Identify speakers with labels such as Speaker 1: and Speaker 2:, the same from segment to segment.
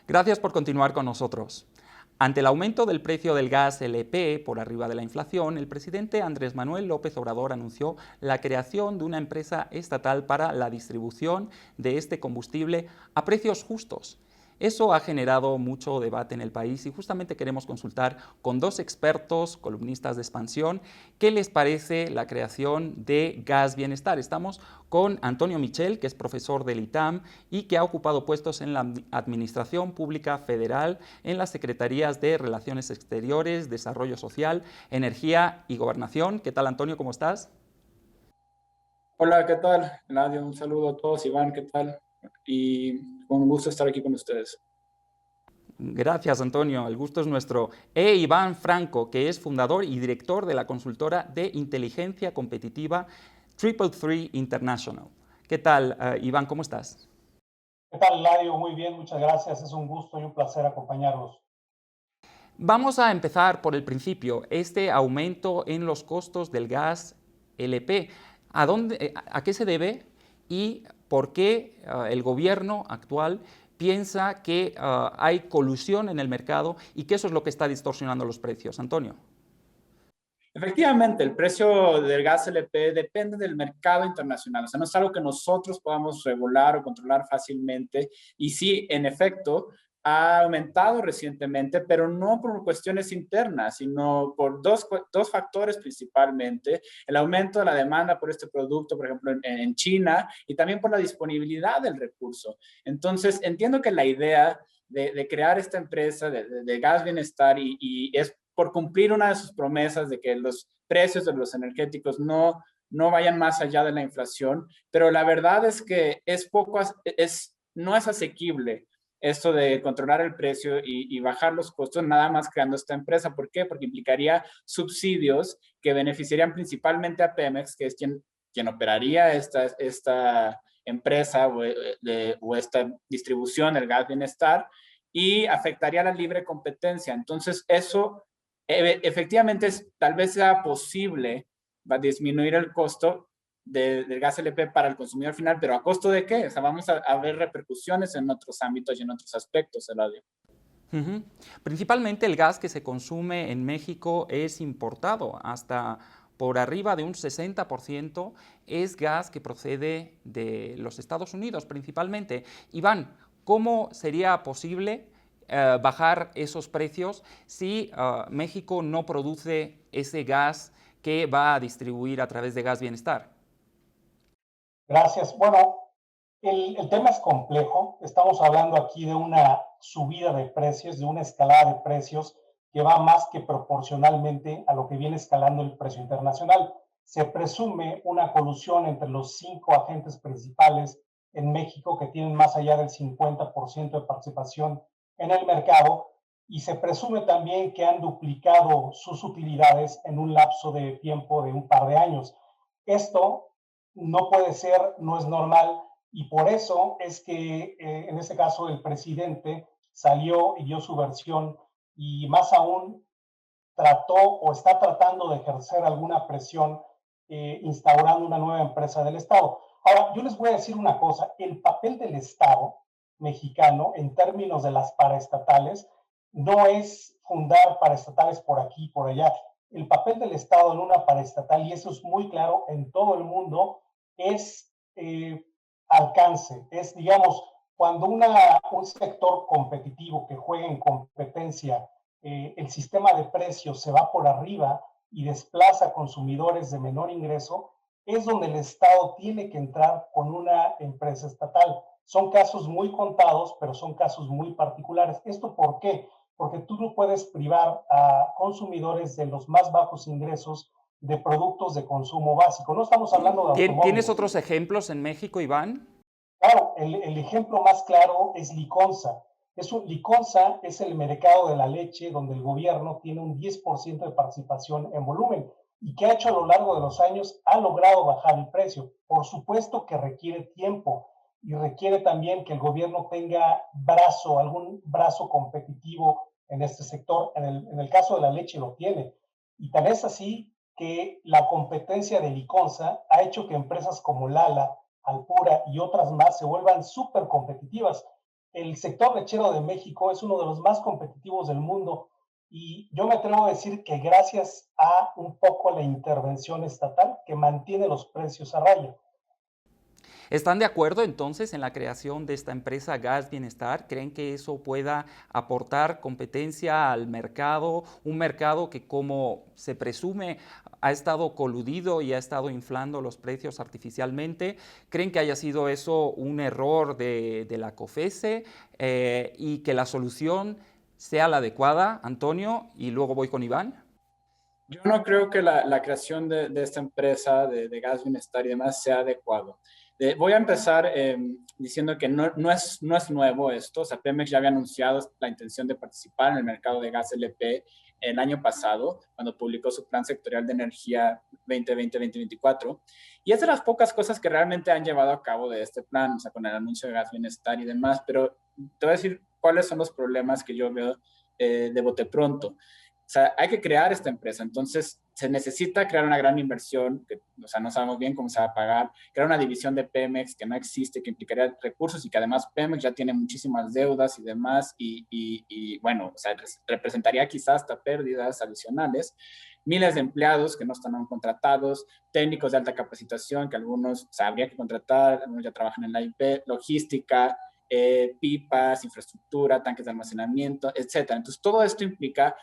Speaker 1: Gracias por continuar con nosotros. Ante el aumento del precio del gas LP por arriba de la inflación, el presidente Andrés Manuel López Obrador anunció la creación de una empresa estatal para la distribución de este combustible a precios justos. Eso ha generado mucho debate en el país y justamente queremos consultar con dos expertos, columnistas de Expansión, qué les parece la creación de Gas Bienestar. Estamos con Antonio Michel, que es profesor del ITAM y que ha ocupado puestos en la Administración Pública Federal, en las Secretarías de Relaciones Exteriores, Desarrollo Social, Energía y Gobernación. ¿Qué tal, Antonio? ¿Cómo estás?
Speaker 2: Hola, ¿qué tal? Nadia, un saludo a todos. Iván, ¿qué tal? Y con gusto estar aquí con ustedes.
Speaker 1: Gracias, Antonio. El gusto es nuestro. Iván Franco, que es fundador y director de la consultora de inteligencia competitiva Triple Three International. ¿Qué tal, Iván? ¿Cómo estás?
Speaker 3: ¿Qué tal, Ladio? Muy bien, muchas gracias. Es un gusto y un placer acompañarlos.
Speaker 1: Vamos a empezar por el principio. Este aumento en los costos del gas LP, ¿a qué se debe y por qué el gobierno actual piensa que hay colusión en el mercado y que eso es lo que está distorsionando los precios? Antonio.
Speaker 2: Efectivamente, el precio del gas LP depende del mercado internacional. O sea, no es algo que nosotros podamos regular o controlar fácilmente. Y sí, en efecto, ha aumentado recientemente, pero no por cuestiones internas, sino por dos factores principalmente. El aumento de la demanda por este producto, por ejemplo, en China, y también por la disponibilidad del recurso. Entonces, entiendo que la idea de crear esta empresa de gas bienestar y es por cumplir una de sus promesas de que los precios de los energéticos no vayan más allá de la inflación, pero la verdad es que no es asequible esto de controlar el precio y bajar los costos nada más creando esta empresa. ¿Por qué? Porque implicaría subsidios que beneficiarían principalmente a Pemex, que es quien operaría esta empresa o esta distribución del gas bienestar, y afectaría la libre competencia. Entonces, eso efectivamente tal vez sea posible disminuir el costo del gas LP para el consumidor final, pero ¿a costo de qué? O sea, vamos a ver repercusiones en otros ámbitos y en otros aspectos, Eladio.
Speaker 1: Principalmente el gas que se consume en México es importado, hasta por arriba de un 60% es gas que procede de los Estados Unidos principalmente. Iván, ¿cómo sería posible bajar esos precios si México no produce ese gas que va a distribuir a través de Gas Bienestar?
Speaker 3: Gracias. Bueno, el tema es complejo. Estamos hablando aquí de una subida de precios, de una escalada de precios que va más que proporcionalmente a lo que viene escalando el precio internacional. Se presume una colusión entre los 5 agentes principales en México que tienen más allá del 50% de participación en el mercado, y se presume también que han duplicado sus utilidades en un lapso de tiempo de un par de años. Esto no puede ser, no es normal, y por eso es que en este caso el presidente salió y dio su versión, y más aún trató o está tratando de ejercer alguna presión instaurando una nueva empresa del Estado. Ahora, yo les voy a decir una cosa: el papel del Estado mexicano en términos de las paraestatales no es fundar paraestatales por aquí y por allá. El papel del Estado en una paraestatal, y eso es muy claro en todo el mundo, es alcance, es, digamos, cuando un sector competitivo que juega en competencia, el sistema de precios se va por arriba y desplaza a consumidores de menor ingreso, es donde el Estado tiene que entrar con una empresa estatal. Son casos muy contados, pero son casos muy particulares. ¿Esto por qué? Porque tú no puedes privar a consumidores de los más bajos ingresos de productos de consumo básico. No estamos hablando de
Speaker 1: ¿Tienes
Speaker 3: automóviles.
Speaker 1: otros ejemplos en México, Iván?
Speaker 3: Claro, el ejemplo más claro es Liconza. Liconza es el mercado de la leche donde el gobierno tiene un 10% de participación en volumen, y que ha hecho a lo largo de los años, ha logrado bajar el precio. Por supuesto que requiere tiempo y requiere también que el gobierno tenga algún brazo competitivo en este sector. En el caso de la leche lo tiene. Y tal es así que la competencia de Liconza ha hecho que empresas como Lala, Alpura y otras más se vuelvan súper competitivas. el sector lechero de México es uno de los más competitivos del mundo y yo me atrevo a decir que gracias a un poco la intervención estatal que mantiene los precios a raya.
Speaker 1: ¿Están de acuerdo entonces en la creación de esta empresa Gas Bienestar? ¿Creen que eso pueda aportar competencia al mercado? Un mercado que, como se presume, ha estado coludido y ha estado inflando los precios artificialmente. ¿Creen que haya sido eso un error de la COFECE y que la solución sea la adecuada, Antonio? Y luego voy con Iván.
Speaker 2: Yo no creo que la creación de esta empresa de gas bienestar y demás sea adecuado. Voy a empezar diciendo que no es nuevo esto. O sea, Pemex ya había anunciado la intención de participar en el mercado de gas LP el año pasado, cuando publicó su Plan Sectorial de Energía 2020-2024. Y es de las pocas cosas que realmente han llevado a cabo de este plan, o sea, con el anuncio de gas bienestar y demás. Pero te voy a decir cuáles son los problemas que yo veo de bote pronto. O sea, hay que crear esta empresa, entonces se necesita crear una gran inversión, que, o sea, no sabemos bien cómo se va a pagar, crear una división de Pemex que no existe, que implicaría recursos y que además Pemex ya tiene muchísimas deudas y demás, y bueno, o sea, representaría quizás hasta pérdidas adicionales, miles de empleados que no están aún contratados, técnicos de alta capacitación que algunos, o sea, habría que contratar, algunos ya trabajan en la IP, logística, pipas, infraestructura, tanques de almacenamiento, etcétera. Entonces, todo esto implica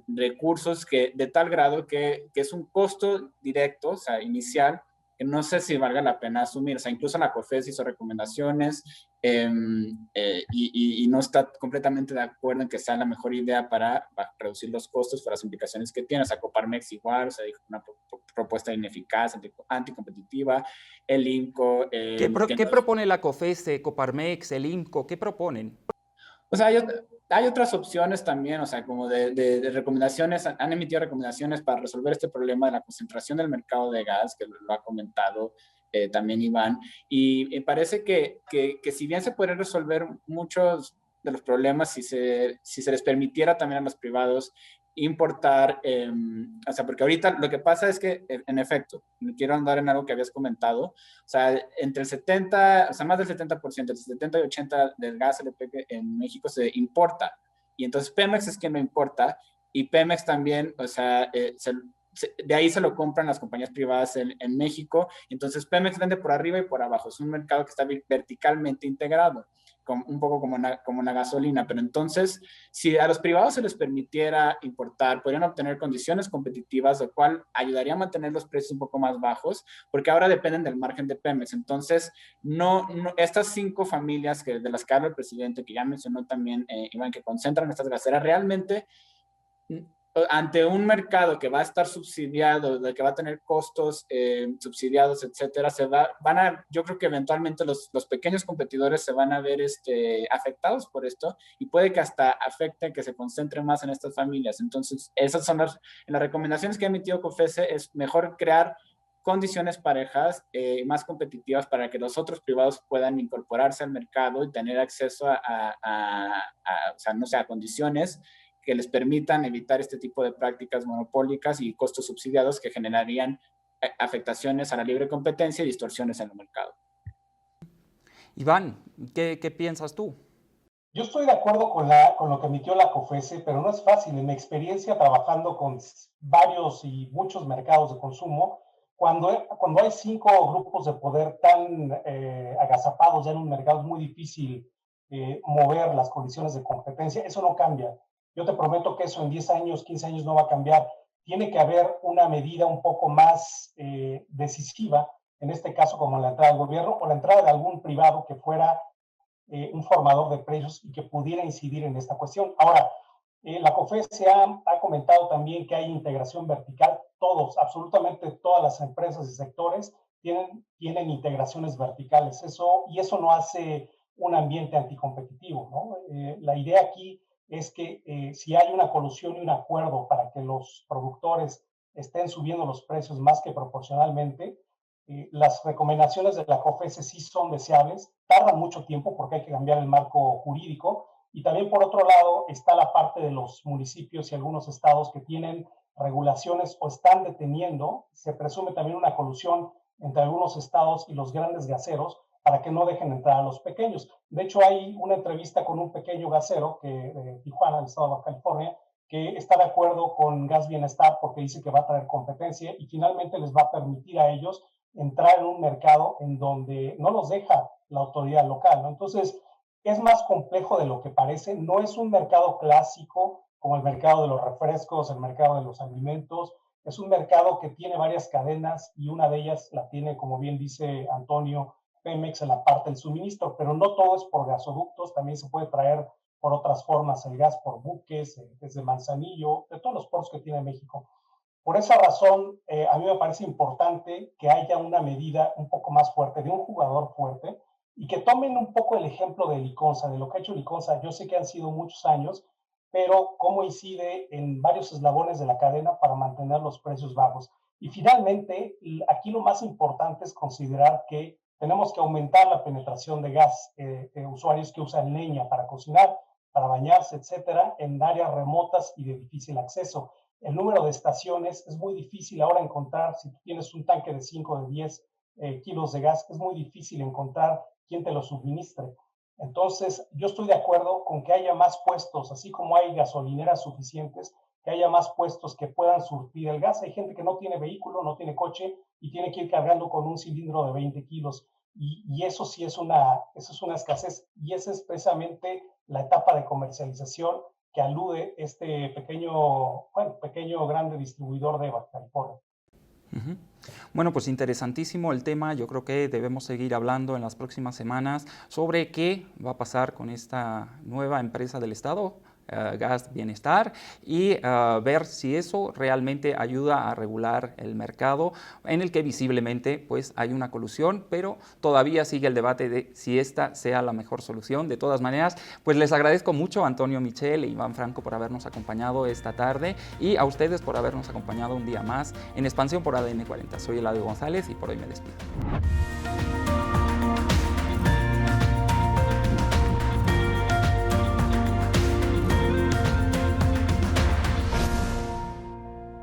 Speaker 2: recursos que de tal grado que es un costo directo, o sea, inicial, que no sé si valga la pena asumir. O sea, incluso la COFES hizo recomendaciones y no está completamente de acuerdo en que sea la mejor idea para reducir los costos por las implicaciones que tiene. O sea, Coparmex igual, o sea, dijo una propuesta ineficaz, anticompetitiva, el INCO.
Speaker 1: ¿Qué propone la COFECE, Coparmex, el IMCO? ¿Qué proponen?
Speaker 2: O sea, hay otras opciones también, o sea, como de recomendaciones, han emitido recomendaciones para resolver este problema de la concentración del mercado de gas, que lo ha comentado también Iván, y me parece que si bien se pueden resolver muchos de los problemas si se les permitiera también a los privados importar, o sea, porque ahorita lo que pasa es que, en efecto, quiero andar en algo que habías comentado, o sea, entre el 70, o sea, más del 70%, el 70 y 80 del gas LP en México se importa, y entonces Pemex es quien lo importa, y Pemex también, o sea, de ahí se lo compran las compañías privadas en México, entonces Pemex vende por arriba y por abajo, es un mercado que está verticalmente integrado, un poco como una gasolina, pero entonces, si a los privados se les permitiera importar, podrían obtener condiciones competitivas, lo cual ayudaría a mantener los precios un poco más bajos, porque ahora dependen del margen de Pemex. Entonces, estas 5 familias de las que habla el presidente, que ya mencionó también Iván, que concentran estas gaseras, realmente ante un mercado que va a estar subsidiado, de que va a tener costos subsidiados, etcétera, yo creo que eventualmente los pequeños competidores se van a ver afectados por esto y puede que hasta afecte que se concentren más en estas familias. Entonces, esas son las recomendaciones que ha emitido COFECE, es mejor crear condiciones parejas más competitivas para que los otros privados puedan incorporarse al mercado y tener acceso o sea, no sé, a condiciones que les permitan evitar este tipo de prácticas monopólicas y costos subsidiados que generarían afectaciones a la libre competencia y distorsiones en el mercado.
Speaker 1: Iván, ¿qué piensas tú?
Speaker 3: Yo estoy de acuerdo con lo que emitió la COFECE, pero no es fácil. En mi experiencia trabajando con varios y muchos mercados de consumo, cuando hay 5 grupos de poder tan agazapados ya en un mercado, es muy difícil mover las condiciones de competencia. Eso no cambia. Yo te prometo que eso en 10 años, 15 años no va a cambiar. Tiene que haber una medida un poco más decisiva, en este caso como la entrada del gobierno o la entrada de algún privado que fuera un formador de precios y que pudiera incidir en esta cuestión. Ahora, la COFECE ha comentado también que hay integración vertical. Absolutamente todas las empresas y sectores tienen integraciones verticales. Eso no hace un ambiente anticompetitivo, ¿no? La idea aquí es que si hay una colusión y un acuerdo para que los productores estén subiendo los precios más que proporcionalmente, las recomendaciones de la COFECE sí son deseables, tardan mucho tiempo porque hay que cambiar el marco jurídico, y también por otro lado está la parte de los municipios y algunos estados que tienen regulaciones o están deteniendo. Se presume también una colusión entre algunos estados y los grandes gaseros para que no dejen entrar a los pequeños. De hecho, hay una entrevista con un pequeño gasero de Tijuana, del estado de California, que está de acuerdo con Gas Bienestar porque dice que va a traer competencia y finalmente les va a permitir a ellos entrar en un mercado en donde no los deja la autoridad local, ¿no? Entonces, es más complejo de lo que parece. No es un mercado clásico como el mercado de los refrescos, el mercado de los alimentos. Es un mercado que tiene varias cadenas y una de ellas la tiene, como bien dice Antonio, Pemex en la parte del suministro, pero no todo es por gasoductos, también se puede traer por otras formas el gas por buques, desde Manzanillo, de todos los puertos que tiene México. Por esa razón, a mí me parece importante que haya una medida un poco más fuerte, de un jugador fuerte, y que tomen un poco el ejemplo de Liconza, de lo que ha hecho Liconza. Yo sé que han sido muchos años, pero cómo incide en varios eslabones de la cadena para mantener los precios bajos. Y finalmente, aquí lo más importante es considerar que tenemos que aumentar la penetración de gas, usuarios que usan leña para cocinar, para bañarse, etcétera, en áreas remotas y de difícil acceso. El número de estaciones es muy difícil ahora encontrar. Si tú tienes un tanque de 5 o de 10 kilos de gas, es muy difícil encontrar quién te lo suministre. Entonces, yo estoy de acuerdo con que haya más puestos, así como hay gasolineras suficientes, que haya más puestos que puedan surtir el gas. Hay gente que no tiene vehículo, no tiene coche y tiene que ir cargando con un cilindro de 20 kilos. Y eso sí es una escasez. Y esa es precisamente la etapa de comercialización que alude este pequeño grande distribuidor de Baja California.
Speaker 1: Uh-huh. Bueno, pues interesantísimo el tema. Yo creo que debemos seguir hablando en las próximas semanas sobre qué va a pasar con esta nueva empresa del Estado, Gas Bienestar, y ver si eso realmente ayuda a regular el mercado, en el que visiblemente pues hay una colusión, pero todavía sigue el debate de si esta sea la mejor solución. De todas maneras, pues les agradezco mucho a Antonio Michel e Iván Franco por habernos acompañado esta tarde y a ustedes por habernos acompañado un día más en Expansión por ADN 40. Soy Eladio González y por hoy me despido.